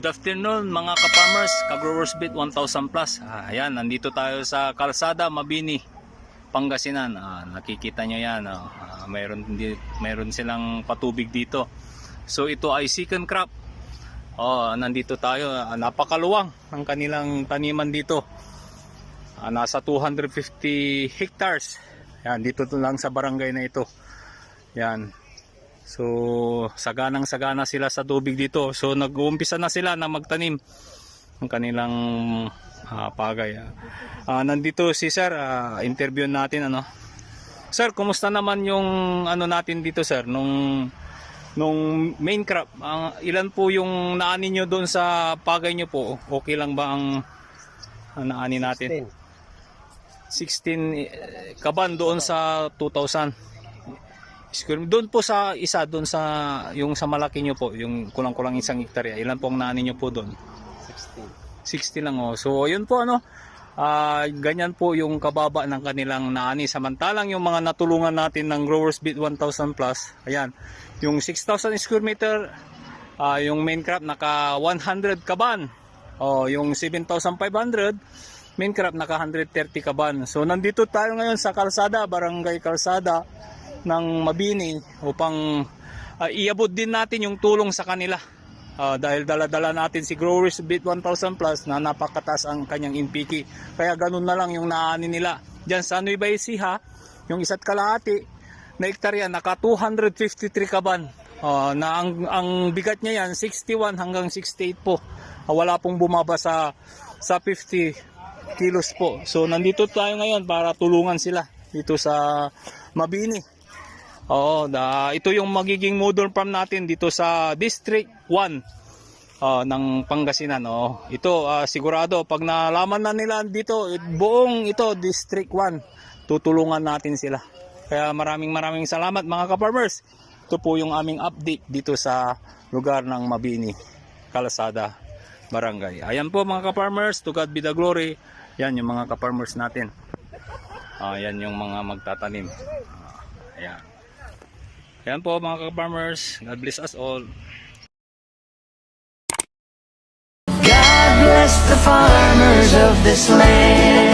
Good afternoon mga ka-farmers, ka-growers bit 1000 plus. Ayan, nandito tayo sa Kalsada, Mabini, Pangasinan. Nakikita nyo yan. Mayroon silang patubig dito. So ito ay second crop. Nandito tayo. Napakaluwang ng kanilang taniman dito. Nasa 250 hectares. Yan, dito lang sa barangay na ito. Yan. So saganang-sagana sila sa tubig dito. So nag-uumpisa na sila na magtanim ng kanilang pagay. Nandito si Sir, interview natin ano. Sir, kumusta naman yung ano natin dito, Sir, nung main crop? Ilan po yung naani nyo doon sa pagay nyo po? Okay lang ba ang naani natin? 16 kaban doon sa 2,000. Doon po sa isa, doon sa yung sa malaki nyo po, yung kulang-kulang 1 hektarya, ilan po ang naani nyo po doon? 60 lang So yun po ano, ganyan po yung kababa ng kanilang naani. Samantalang yung mga natulungan natin ng Growers Beat 1000 plus, ayan, yung 6,000 square meter, yung main crop naka 100 kaban. Yung 7,500 main crop naka 130 kaban. So nandito tayo ngayon sa Kalsada, Barangay Kalsada ng Mabini upang iabot din natin yung tulong sa kanila. Dahil dala-dala natin si Growers Beat 1000 plus na napakataas ang kanyang NPK. Kaya ganun na lang yung naani nila. Diyan sa Nueva Ecija, yung 1.5 na hektarya naka 253 kaban. Na ang bigat niya yan 61 hanggang 68 po. Wala pong bumaba sa 50 kilos po. So nandito tayo ngayon para tulungan sila dito sa Mabini. Ito yung magiging model farm natin dito sa District 1 ng Pangasinan. Ito sigurado pag nalaman na nila dito, buong ito District 1, tutulungan natin sila. Kaya maraming salamat mga ka-farmers. Ito po yung aming update dito sa lugar ng Mabini, Kalsada, Barangay. Ayan po mga ka-farmers, to God be the glory. Yan yung mga ka-farmers natin. Yan yung mga magtatanim. Ayan. Ayan po mga ka-farmers. God bless us all. God bless the farmers of this land.